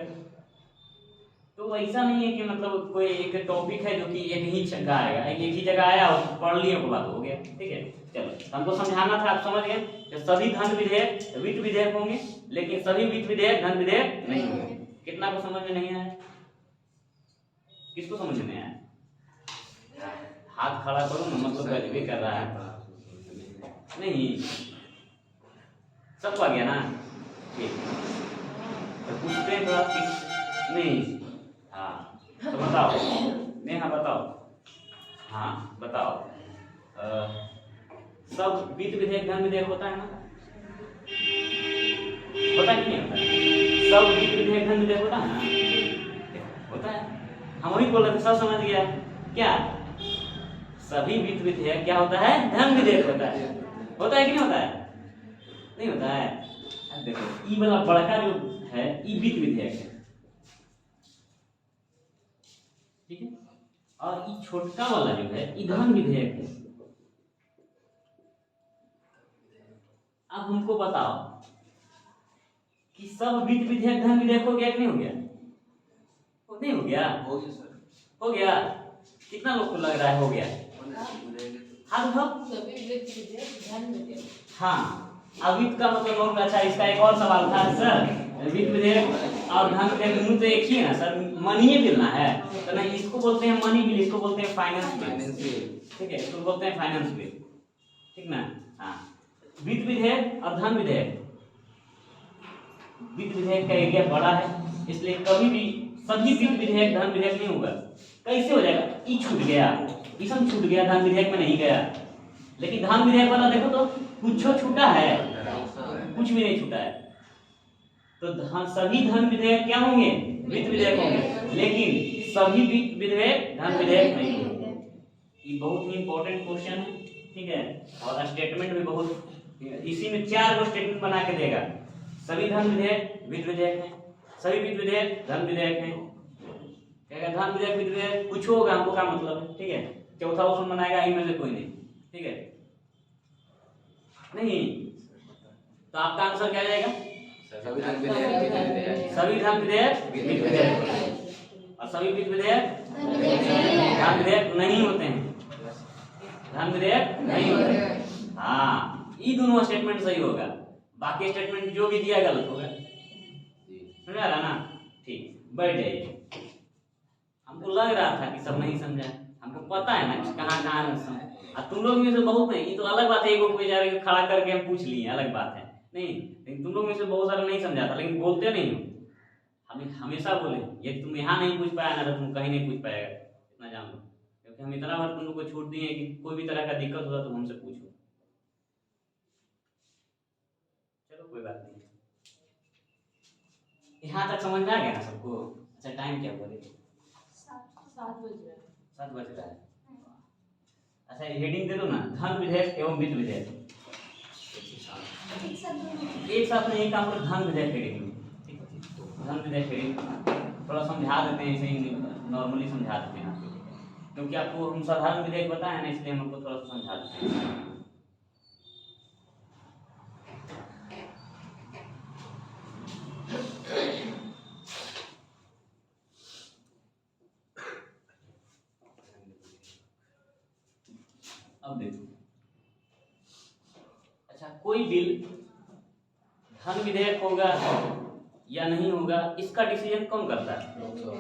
तो ऐसा नहीं है कि मतलब कोई एक टॉपिक है जो कि एक ही जगह आएगा, एक ही जगह आया और पढ़ लिए के बाद हो गया, ठीक है। चलो हमको समझाना था, आप समझ गए कि सभी धन विधेयक वित्त विधेयक होंगे, लेकिन सभी वित्त विधेयक धन विधेयक नहीं होंगे। कितना को समझ में नहीं आया? किसको समझ में आया? हाथ खड़ा करो ना, मतलब गजबी कर रहा है नहीं, सबको आ गया ना, ठीक। तो पूछते हैं थोड़ा किस नहीं, हाँ तो बताओ नेहा बताओ, हाँ बताओ सब वित्त विधेयक धन विधेयक होता है ना? होता है कि नहीं होता है? सब वित्त विधेयक धन विधेयक होता है ना? होता है। हम वही बोल रहे थे, सब समझ गया क्या? सभी वित्त विधेयक क्या होता है? धन विधेयक होता है। होता है कि नहीं होता है? नहीं होता है। देखो ई वाला बड़का जो है ई वित्त विधेयक है, ठीक है, और ई छोटका वाला जो है ई धन विधेयक है। अब हमको बताओ कि सब वित्त विधेयक धन विधेयक हो गया कि नहीं हो गया? नहीं हो गया? हो गया सर, हो गया। कितना लोग को लग रहा है हो गया? हाँ तो सभी वित्त विधेयक धन विधेयक। हाँ, अब वित्त का मतलब और अच्छा, इसका एक और सवाल था सर, वित्त विधेयक और धन विधेयक दोनों तो एक ही है ना सर, मनी बिल ना है तो ना, इसको बोलते हैं मनी बिल, इसको बोलते हैं फाइनेंस बिल, ठीक है, इसको बोलते हैं फाइनेंस बिल, ठीक ना। हाँ, वित्त विधेयक और धन विधेयक, वित्त विधेयक का एरिया बड़ा है, इसलिए कभी भी सभी वित्त विधेयक धन विधेयक नहीं होगा। कैसे हो जाएगा? ई छूट गया, इसम छूट गया, धन विधेयक में नहीं गया। लेकिन धन विधेयक वाला देखो तो कुछ छूटा है, कुछ भी नहीं छूटा है। तो सभी धन विधेयक क्या होंगे? वित्त विधेयक होंगे, लेकिन सभी वित्त विधेयक धन विधेयक नहीं होंगे। ये बहुत ही इंपॉर्टेंट क्वेश्चन है, ठीक है, और स्टेटमेंट भी बहुत, इसी में 4 गो स्टेटमेंट बना के देगा। सभी धन विधेयक वित्त विधेयक है, सभी वित्त विधेयक धन विधेयक है, कहेगा धन विधेयक वित्त विधेयक कुछ होगा, हमको क्या मतलब है, ठीक है। चौथा ऑप्शन बनाएगा इनमें से कोई नहीं, ठीक है, नहीं तो आपका आंसर क्या जाएगा? सभी धन विधेयक वित्त विधेयक, सभी धन विधेयक वित्त विधेयक और सभी वित्त विधेयक धन विधेयक नहीं होते हैं, धन विधेयक नहीं होते हैं। हाँ, ये दोनों स्टेटमेंट सही होगा, बाकी स्टेटमेंट जो भी दिया गलत होगा। समझ आ रहा ना? ठीक, बैठ जाइए। हमको लग रहा था कि सब नहीं समझा, हमको पता है ना कहाँ कहाँ समझ, तुम लोग में से बहुत नहीं, ये तो अलग बात है, एक बेचारे खड़ा करके हम पूछ लिए, अलग बात है नहीं, लेकिन तुम लोग में से बहुत सारा नहीं समझा था, लेकिन बोलते नहीं हो। हमें हमेशा बोले ये तुम यहाँ नहीं पूछ पाया ना तो तुम कहीं नहीं पूछ पाएगा, इतना जान लो, क्योंकि हम इतना बार तुम लोग को छूट दिए कि कोई भी तरह का दिक्कत होता तो हमसे पूछो। चलो कोई बात नहीं, यहाँ तक समझ में आ गया ना सबको? अच्छा टाइम क्या बोले? 7 बज रहा है। 7 बज रहा है। अच्छा हेडिंग दे दो ना, धन विधेयक एवं वित्त विधेयक, एक साथ नहीं काम करो, धन विधेयक हेडिंग में, ठीक है, धन विधेयक हेडिंग थोड़ा समझा देते हैं, ऐसे ही नॉर्मली समझा देते हैं आपको, क्योंकि आपको हम साधारण विधेयक बताए ना, इसलिए हम आपको थोड़ा सा समझा देते हैं। अब देखो, अच्छा कोई बिल धन विधेयक होगा या नहीं होगा, इसका डिसीजन कौन करता है? लोकसभा।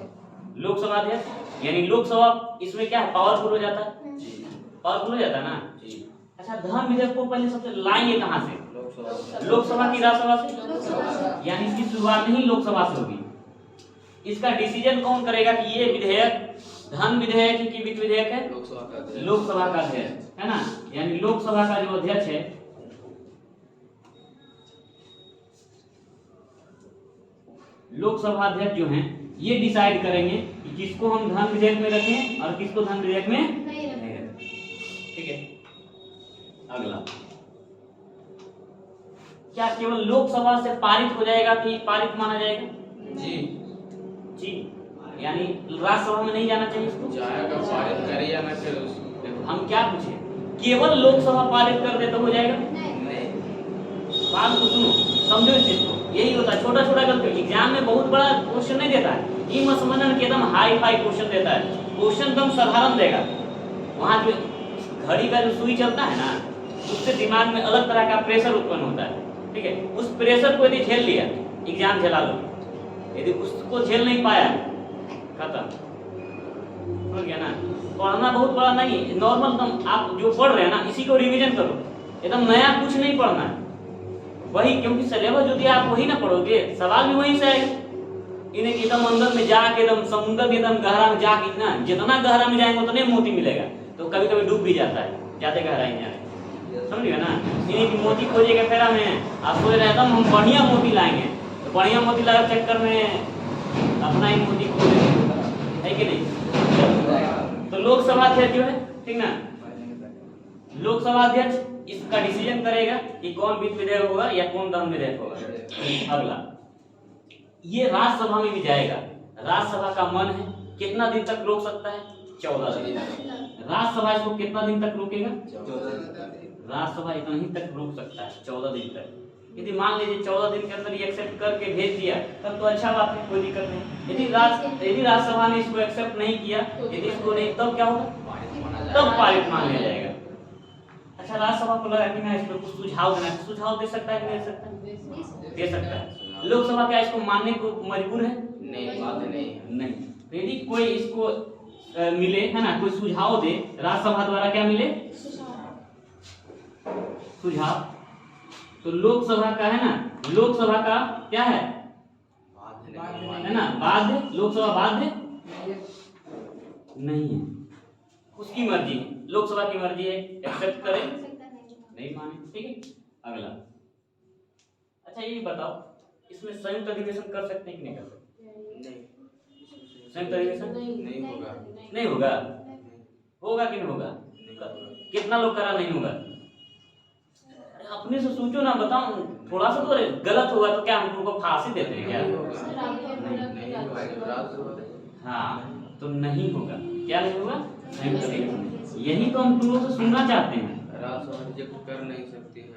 लोकसभा अध्यक्ष। यानी लोकसभा इसमें क्या है, पावरफुल हो जाता है, जी पावरफुल हो जाता है ना। जी। अच्छा, धर्म विधेयक को पहले सबसे लाएंगे कहाँ से? लोकसभा। लोकसभा की राज्यसभा से, लोकसभा। यानी इसकी शुरुआत ही लोकसभा से होगी। इसका डिसीजन कौन करेगा कि ये विधेयक धन विधेयक की वित्त विधेयक है? लोकसभा का अध्यक्ष। लोकसभा का अध्यक्ष है ना। यानी लोकसभा का जो अध्यक्ष है, लोकसभा अध्यक्ष जो हैं ये डिसाइड करेंगे कि किसको हम धन विधेयक में रखें और किसको धन विधेयक में नहीं रखें। ठीक है, अगला, क्या केवल लोकसभा से पारित हो जाएगा कि पारित माना जाएगा? जी जी, यानी राज्यसभा में नहीं जाना चाहिए इसको? जाएगा, पारित करे या ना करे उसको। हम क्या पूछे, केवल लोकसभा पारित कर दे तो हो जाएगा? नहीं। बात को सुनो, समझो इस चीज को। यही होता है, छोटा छोटा गलती। एग्जाम में बहुत बड़ा क्वेश्चन नहीं देता है, ये मत समझना कि एकदम हाई फाई क्वेश्चन देता है। क्वेश्चन एकदम साधारण देगा। वहाँ जो घड़ी का जो सुई चलता है ना, उससे दिमाग में अलग तरह का प्रेशर उत्पन्न होता है। ठीक है, उस प्रेशर को यदि झेल लिया, एग्जाम झेला लो, यदि उसको झेल नहीं पाया, खत्म, समझ गया ना। पढ़ना बहुत बड़ा नहीं, नॉर्मल एकदम आप जो पढ़ रहे हैं ना, इसी को रिवीजन करो, एकदम नया कुछ नहीं पढ़ना है वही, क्योंकि सिलेबस जो दिया आप वही ना पढ़ोगे, सवाल भी वहीं से आएगा। इन्हें एकदम अंदर में जाके एकदम समुद्र में एकदम गहरा में जाके ना, जितना गहरा में जाएंगे उतने मोती मिलेगा। तो कभी कभी डूब भी जाता है, ज्यादा गहराई में जाए, समझिए ना। इन्हीं की मोती खोजेगा फेरा में, आप सोच रहे एकदम हम बढ़िया मोती लाएंगे, तो बढ़िया मोती लाए चक्कर में अपना ही मोती खोजेंगे, है कि नहीं। तो लोकसभा अध्यक्ष जो है, ठीक ना, लोकसभा अध्यक्ष इसका डिसीजन करेगा कि कौन वित्त विधेयक होगा या कौन धन विधेयक होगा। अगला, ये राज्यसभा में भी जाएगा। राज्यसभा का मन है कितना दिन तक रोक सकता है? 14 दिन। राज्यसभा इसको कितना दिन तक रोकेगा? राज्यसभा इतना ही तक रोक सकता है, 14 दिन तक। यदि मान लीजिए 14 दिन के अंदर ये एक्सेप्ट करके भेज दिया, तब तो अच्छा बात है, कोई दिक्कत नहीं। यदि राज्यसभा ने इसको एक्सेप्ट नहीं किया, यदि इसको नहीं, तब क्या होगा? तब पारित मान लिया जाएगा। अच्छा, राज्यसभा को लगा कि मैं इस पर कुछ सुझाव देना, सुझाव दे सकता है कि नहीं दे सकता है? दे सकता है। लोकसभा क्या इसको मानने को मजबूर है? नहीं, बात नहीं। तो यदि कोई इसको मिले, है ना, कोई सुझाव दे राज्यसभा द्वारा, क्या मिले? सुझाव। तो लोकसभा का है ना, लोकसभा का क्या है ना, बाध्य, लोकसभा बाध्य नहीं है, उसकी मर्जी है, लोकसभा की मर्जी है, एक्सेप्ट करे नहीं माने। ठीक है, अगला, अच्छा ये बताओ, इसमें संयुक्त अधिवेशन कर सकते हैं कि नहीं कर सकते? संयुक्त अधिवेशन नहीं होगा। नहीं होगा, होगा कि नहीं होगा? कितना लोग करा नहीं होगा? अपने से सोचो ना, बताओ, थोड़ा सा तो गलत होगा तो क्या हम तुमको फांसी देते हैं क्या? हाँ, तो नहीं होगा। क्या नहीं होगा? संयुक्त अधिवेशन। यही तो हम तुम लोग से सुनना चाहते हैं। राज्यसभा रिजेक्ट कर नहीं सकती है,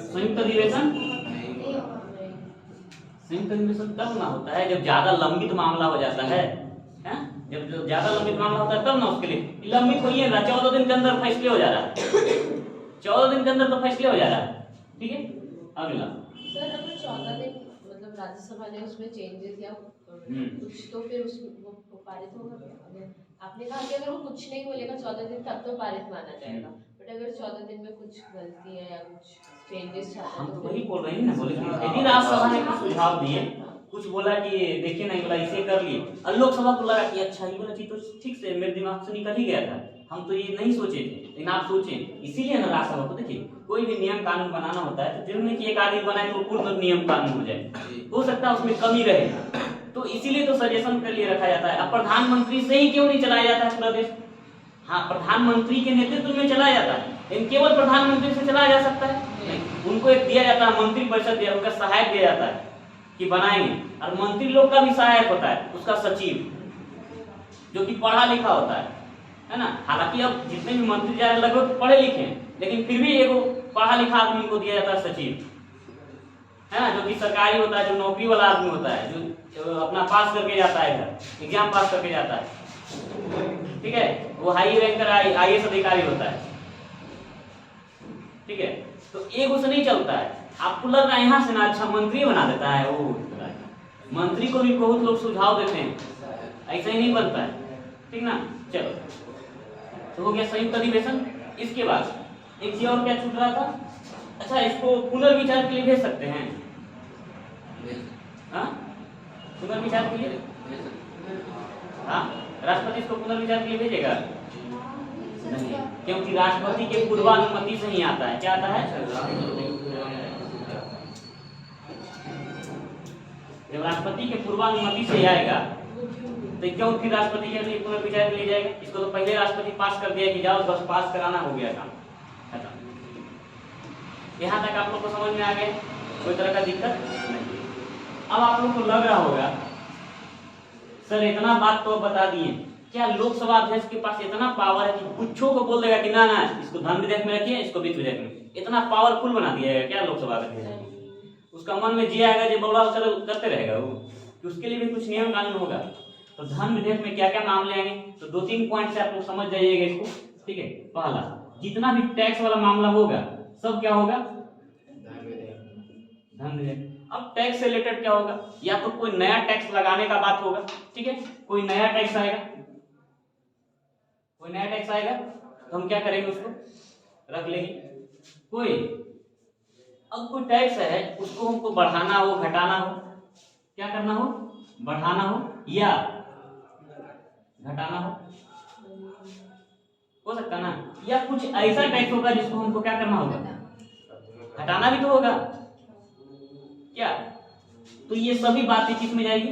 संयुक्त अधिवेशन, नहीं होगा। संयुक्त अधिवेशन तब ना होता है जब ज्यादा लंबित मामला हो जाता है, हैं? जब ज्यादा लंबित मामला होता है तब ना, उसके लिए लंबित होइए ना, 14 दिन के अंदर फैसले हो जा रहा है, 14 दिन के अंदर तो फैसले हो जा रहा है। ठीक है, अगला, सर अगर 14 दिन मतलब राज्यसभा ने उसमें चेंजेस या कुछ, तो फिर वो पारित होगा क्या? अगर आपने कहा कि अगर वो कुछ नहीं बोलेगा 14 दिन, तब तो पारित माना जाएगा, बट अगर 14 दिन में कुछ गलती है या कुछ चेंजेस चाहते हैं, हम तो वही बोल रहे हैं ना, बोले यदि राज्यसभा ने कुछ सुझाव दिए, कुछ बोला कि देखिए नहीं बोला इसे कर लिए, और लोकसभा को लगा कि अच्छा ये वाला चीज तो ठीक से मेरे दिमाग से निकल ही गया था, हम तो ये नहीं सोचे थे, लेकिन आप सोचे, इसीलिए ना राज्यसभा को, देखिए कोई भी नियम कानून बनाना होता है तो जरूरी नहीं कि एक आदमी बनाए तो पूर्ण नियम कानून हो जाए, हो सकता है उसमें कमी रहे, तो इसीलिए तो सजेशन के लिए रखा जाता है। अब प्रधानमंत्री से ही क्यों नहीं चलाया जाता है पूरा देश? हाँ, प्रधानमंत्री के नेतृत्व में चलाया जाता है, लेकिन केवल प्रधानमंत्री से चलाया जा सकता है नहीं। उनको एक दिया जाता है, मंत्री परिषद दिया, उनका सहायक दिया जाता है कि बनाएंगे, और मंत्री लोग का भी सहायक होता है उसका सचिव, जो कि पढ़ा लिखा होता है ना। हालांकि अब जितने भी मंत्री जा रहे लगभग पढ़े लिखे हैं, लेकिन फिर भी एगो पढ़ा लिखा आदमी को दिया जाता है सचिव, है ना, जो कि सरकारी होता है, जो नौकरी वाला आदमी होता है, जो अपना पास करके जाता है, घर एग्जाम पास करके जाता है। ठीक है, वो हाई रैंकर IAS अधिकारी होता है। ठीक है, तो एक उससे नहीं चलता है, आपको लग रहा है यहाँ से ना अच्छा मंत्री बना देता है वो, मंत्री को भी बहुत लोग सुझाव देते हैं, ऐसा ही नहीं बनता है, ठीक ना। चलो तो हो गया संयुक्त अधिवेशन। इसके बाद एक चीज और क्या छूट रहा था, अच्छा इसको पुनर्विचार के लिए भेज सकते हैं, हाँ पुनर्विचार के लिए, हाँ राष्ट्रपति इसको पुनर्विचार के लिए भेजेगा नहीं, क्योंकि राष्ट्रपति के पूर्वानुमति से ही आता है। क्या आता है, जब राष्ट्रपति के पूर्वानुमति से आएगा तो क्यों फिर राष्ट्रपति के लिए पुनर्विचार के लिए जाएगा। इसको तो पहले राष्ट्रपति पास कर दिया कि जाओ बस पास कराना, हो गया काम खत्म। यहाँ तक आप लोग को समझ में आ गया, कोई तरह का दिक्कत नहीं। अब आप लोग को लग रहा होगा सर इतना बात तो बता दिए, क्या लोकसभा अध्यक्ष के पास इतना पावर है कि कुछों को बोल देगा कि ना ना इसको धन विधेयक में रखिए, इसको वित्त विधेयक में, इतना पावरफुल बना दिया है क्या लोकसभा अध्यक्ष। उसका मन में जी आएगा जो बड़ा करते रहेगा वो, कि उसके लिए भी कुछ नियम कानून होगा। तो धन विधेयक में क्या क्या मामले आएंगे, तो 2-3 पॉइंट से आप लोग समझ जाइएगा इसको, ठीक है। पहला, जितना भी टैक्स वाला मामला होगा सब क्या होगा, धन विधेयक। अब टैक्स से रिलेटेड क्या होगा, या तो कोई नया टैक्स लगाने का बात होगा, ठीक है, कोई नया टैक्स आएगा, कोई नया टैक्स आएगा तो हम क्या करेंगे, उसको रख लेंगे। कोई अब कोई टैक्स है उसको हमको बढ़ाना हो, घटाना हो, क्या करना हो, बढ़ाना हो या घटाना हो सकता ना, या कुछ ऐसा टैक्स होगा जिसको हमको क्या करना होगा, हटाना भी तो होगा क्या। तो ये सभी बातें किस में जाएगी,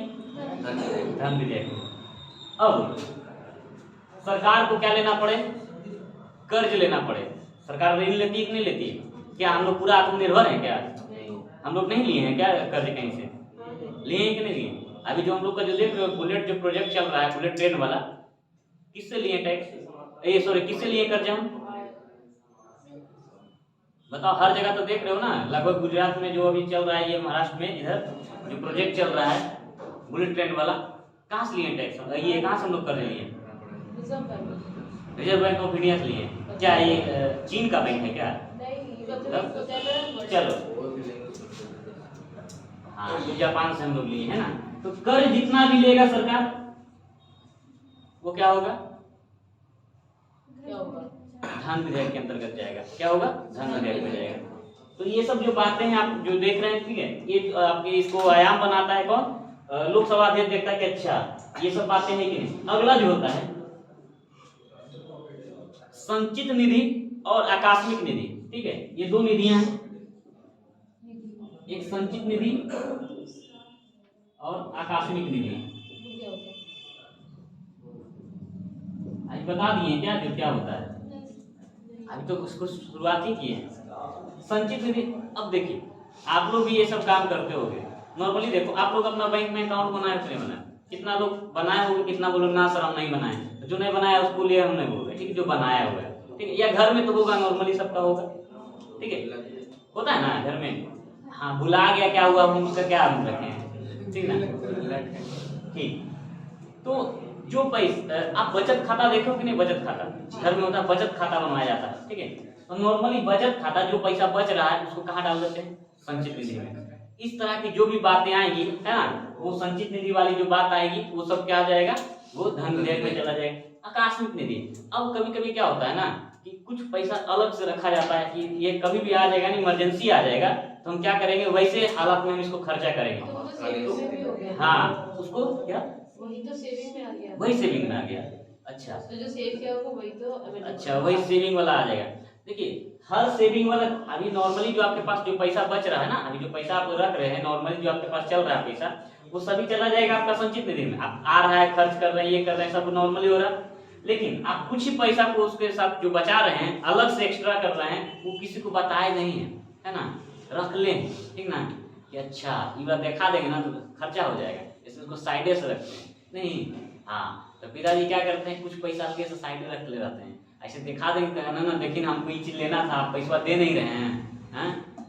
धन विधेयक में। अब सरकार को क्या लेना पड़े, कर्ज लेना पड़े। सरकार ऋण लेती है कि नहीं लेती है, क्या हम लोग पूरा आत्मनिर्भर हैं क्या, हम लोग नहीं लिए हैं क्या कर्ज कहीं से, लिए हैं कि नहीं लिए। अभी जो हम लोग का जो देख रहे हो बुलेट जो प्रोजेक्ट चल रहा है, बुलेट ट्रेन वाला, किससे लिए टैक्स, सॉरी किससे लिए कर्ज हम, बताओ। हर जगह तो देख रहे हो ना, लगभग गुजरात में जो अभी चल रहा है, ये महाराष्ट्र में इधर जो प्रोजेक्ट चल रहा है बुलेट ट्रेन वाला, कहाँ से लिए टैक्स, ये कहाँ से हम लोग कर्ज लिए, रिजर्व बैंक ऑफ इंडिया से लिए। क्या ये चीन का बैंक है क्या, चलो हाँ तो जापान से हम लोग लिए है ना। तो कर्ज जितना भी लेगा सरकार वो क्या होगा, धन विधेयक के अंतर्गत जाएगा, क्या होगा, धन विधेयक में जाएगा। तो ये सब जो बातें हैं आप जो देख रहे हैं, ठीक है, ये आपके इसको आयाम बनाता है कौन, लोकसभा अध्यक्ष देखता है कि अच्छा ये सब बातें हैं कि नहीं। अगला जो होता है संचित निधि और आकस्मिक निधि, ठीक है, ये दो निधियां हैं, एक संचित निधि और आकस्मिक निधि। आज बता दिए क्या जो क्या होता है, अभी तो उसको शुरुआत ही की है। संचित निधि, अब देखिए आप लोग भी ये सब काम करते होंगे नॉर्मली। देखो आप लोग अपना बैंक में अकाउंट बनाए कि नहीं बनाए, कितना लोग बनाए होंगे, कितना बोलोगे ना सर हम नहीं बनाए, तो जो नहीं बनाया उसको लिए हम नहीं बोल रहे, ठीक है, जो बनाया हुआ है, ठीक है, या घर में तो होगा नॉर्मली सबका होगा, ठीक है, होता है ना घर में। हाँ भुला गया क्या हुआ, हम उसका क्या हम रखे हैं, ठीक ना, ठीक। तो जो पैसा आप बचत खाता देखो कि नहीं, बचत खाता घर में होता है, बचत खाता बनवाया जाता है, ठीक है। तो नॉर्मली बचत खाता जो पैसा बच रहा है उसको कहाँ डाल देते हैं, संचित निधि में। इस तरह की जो भी बातें आएंगी है ना, वो संचित निधि वाली जो बात आएगी वो सब क्या आ जाएगा, वो धन विधेयक में चला जाएगा। आकस्मिक निधि, अब कभी कभी क्या होता है ना कि कुछ पैसा अलग से रखा जाता है कि ये कभी भी आ जाएगा, इमरजेंसी आ जाएगा तो हम क्या करेंगे, वैसे हालात में हम इसको खर्चा करेंगे। हाँ उसको क्या, वही तो सेविंग में आ गया, वही सेविंग में आ गया। अच्छा तो जो सेव किया होगा वही तो अच्छा वही सेविंग वाला आ जाएगा। देखिए हर सेविंग वाला, अभी नॉर्मली जो आपके पास जो पैसा बच रहा है ना, अभी जो पैसा आप रख रहे हैं नॉर्मली जो आपके पास चल रहा है पैसा, वो सभी चला जाएगा आपका संचित निधि में। आप आ रहा है, खर्च कर रहे हैं, ये कर रहे हैं, सब नॉर्मली हो रहा है। लेकिन आप कुछ ही पैसा को उसके साथ जो बचा रहे हैं, अलग से एक्स्ट्रा कर रहे हैं, वो किसी को बताए नहीं है ना, रख लें, ठीक ना, कि अच्छा ये बात दिखा देंगे ना तो खर्चा हो जाएगा, इसलिए उसको साइडे से रखते हैं नहीं। हाँ तो पिताजी क्या करते हैं, कुछ पैसा अलग से साइड में रख ले रहते हैं, ऐसे दिखा देंगे ना देखिए ना हमको ये चीज लेना था, पैसा दे नहीं रहे हैं,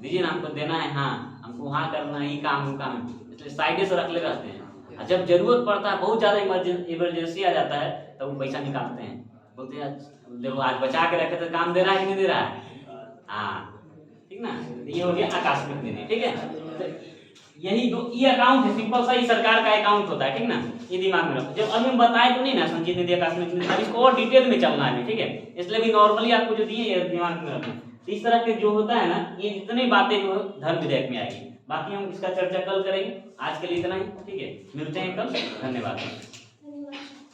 दीजिए ना हमको देना है, हाँ हमको वहाँ करना है, ये काम वो काम, इसलिए साइडे से रख ले रहते हैं। जब जरूरत पड़ता है, बहुत ज्यादा इमरजेंसी आ जाता है, तब वो पैसा निकालते हैं, बोलते हैं देखो आज बचा के रखे तो काम दे रहा है कि नहीं दे रहा है, हाँ ठीक ठीक ना। ये हो गया आकस्मिक निधि, ठीक है। तो यही दो, ये अकाउंट है सिंपल सा, ही सरकार का अकाउंट होता है, ठीक ना। ये दिमाग में रखो। जब अभी हम बताए तो नहीं ना संचित निधि आकस्मिक निधि, अब इसको और डिटेल में चलना है, ठीक है। इसलिए भी नॉर्मली आपको जो दिए ये दिमाग में रखना। तो इस तरह के जो होता है ना, ये जितनी बातें जो धर्म विधेयक में आएगी, बाकी हम इसका चर्चा कल करेंगे। आज के लिए इतना ही, ठीक है। मिलते हैं कल, धन्यवाद। धन्यवाद।